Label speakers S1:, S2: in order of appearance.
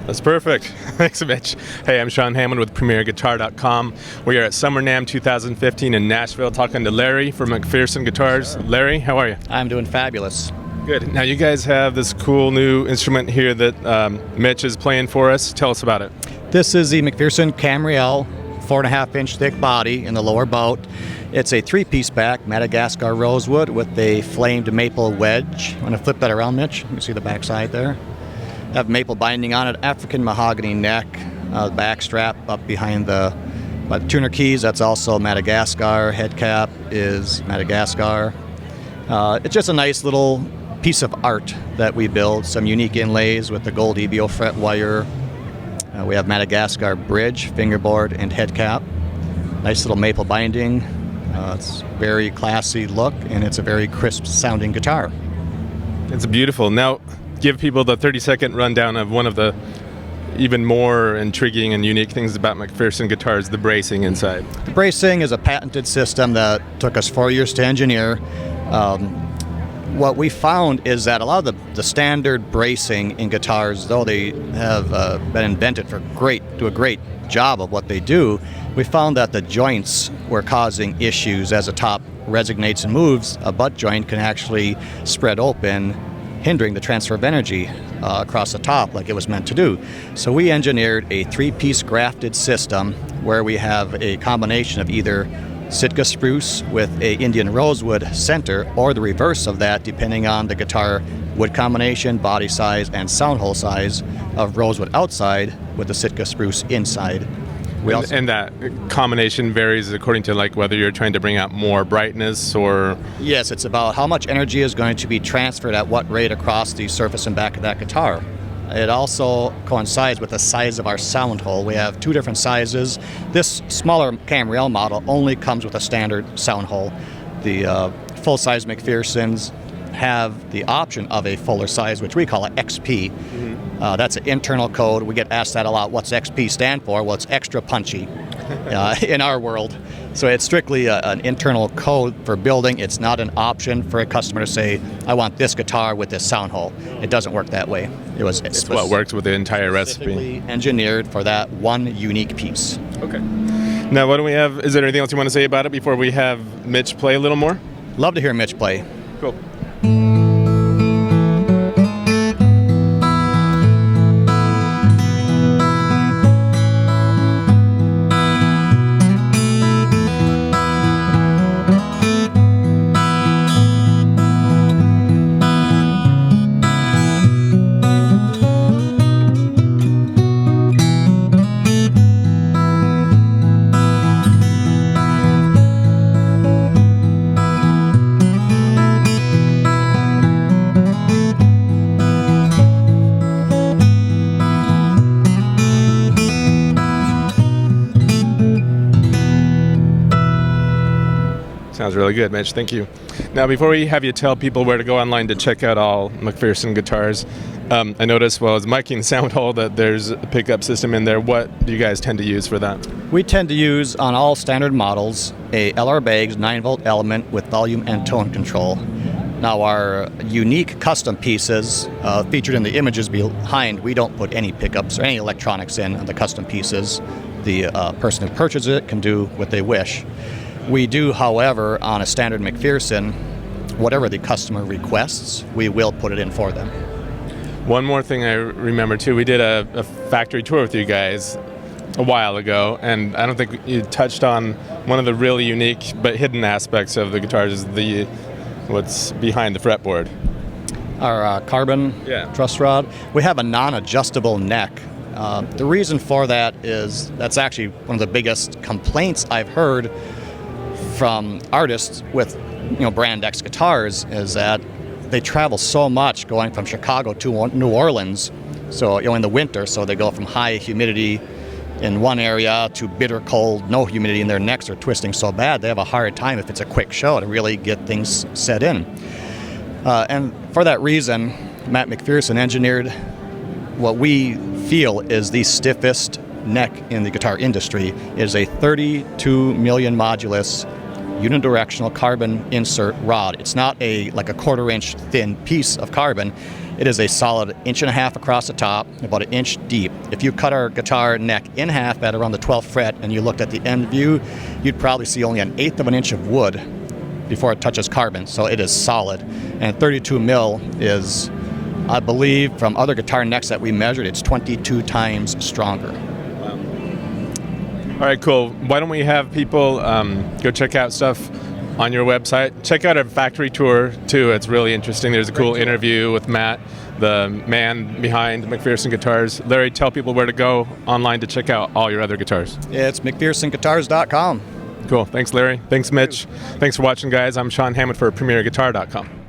S1: That's perfect. Thanks, Mitch. Hey, I'm Sean Hammond with PremierGuitar.com. We are at SNAMM 2015 in Nashville talking to Larry from McPherson Guitars. Larry, how are you?
S2: I'm doing fabulous.
S1: Good. Now, you guys have this cool new instrument here that Mitch is playing for us. Tell us about it.
S2: This is the McPherson Camrielle 4.5-inch thick body in the lower bout. It's a 3-piece back, Madagascar rosewood with a flamed maple wedge. I'm going to flip that around, Mitch. You can see the back side there. Have maple binding on it, African mahogany neck, back strap up behind the tuner keys. That's also Madagascar. Head cap is Madagascar. It's just a nice little piece of art that we build. Some unique inlays with the gold EBO fret wire. We have Madagascar bridge, fingerboard, and head cap. Nice little maple binding. It's a very classy look, and it's a very crisp sounding guitar.
S1: It's beautiful. Now, give people the 30-second rundown of one of the even more intriguing and unique things about McPherson guitars, the bracing inside.
S2: The bracing is a patented system that took us 4 years to engineer. What we found is that a lot of the standard bracing in guitars, though they have been invented do a great job of what they do, we found that the joints were causing issues. As the top resonates and moves, a butt joint can actually spread open, hindering the transfer of energy across the top like it was meant to do. So we engineered a 3-piece grafted system where we have a combination of either Sitka spruce with a Indian rosewood center, or the reverse of that depending on the guitar wood combination, body size, and sound hole size of rosewood outside with the Sitka spruce inside.
S1: And that combination varies according to like whether you're trying to bring out more brightness or...
S2: Yes, it's about how much energy is going to be transferred at what rate across the surface and back of that guitar. It also coincides with the size of our sound hole. We have 2 different sizes. This smaller Camrielle model only comes with a standard sound hole. The full-size McPhersons have the option of a fuller size, which we call an XP. That's an internal code. We get asked that a lot. What's XP stand for? Well, it's extra punchy in our world. So it's strictly an internal code for building. It's not an option for a customer to say, I want this guitar with this sound hole. It doesn't work that way.
S1: It's what works with the entire recipe.
S2: Engineered for that one unique piece.
S1: Okay. Now, what do we have? Is there anything else you want to say about it before we have Mitch play a little more?
S2: Love to hear Mitch play.
S1: Cool. Sounds really good, Mitch. Thank you. Now, before we have you tell people where to go online to check out all McPherson guitars, I noticed while I was miking the sound hole that there's a pickup system in there. What do you guys tend to use for that?
S2: We tend to use, on all standard models, a LR Baggs 9-volt element with volume and tone control. Now, our unique custom pieces featured in the images behind, we don't put any pickups or any electronics in the custom pieces. The person who purchases it can do what they wish. We do, however, on a standard McPherson, whatever the customer requests, we will put it in for them.
S1: One more thing I remember, too, we did a factory tour with you guys a while ago, and I don't think you touched on one of the really unique but hidden aspects of the guitars, is what's behind the fretboard.
S2: Our carbon truss rod. We have a non-adjustable neck. The reason for that is that's actually one of the biggest complaints I've heard from artists with brand X guitars, is that they travel so much going from Chicago to New Orleans, so in the winter, so they go from high humidity in one area to bitter cold, no humidity, and their necks are twisting so bad they have a hard time if it's a quick show to really get things set in. And for that reason, Matt McPherson engineered what we feel is the stiffest neck in the guitar industry. It is a 32 million modulus unidirectional carbon insert rod. It's not like a 1/4 inch thin piece of carbon. It is a solid 1.5 inches across the top, about 1 inch deep. If you cut our guitar neck in half at around the 12th fret and you looked at the end view, you'd probably see only 1/8 of an inch of wood before it touches carbon. So it is solid. And 32 mil is, I believe, from other guitar necks that we measured, it's 22 times stronger.
S1: All right, cool. Why don't we have people go check out stuff on your website? Check out our factory tour, too. It's really interesting. There's a cool interview with Matt, the man behind McPherson Guitars. Larry, tell people where to go online to check out all your other guitars.
S2: Yeah, it's McPhersonGuitars.com.
S1: Cool. Thanks, Larry. Thanks, Mitch. Thanks for watching, guys. I'm Sean Hammond for PremierGuitar.com.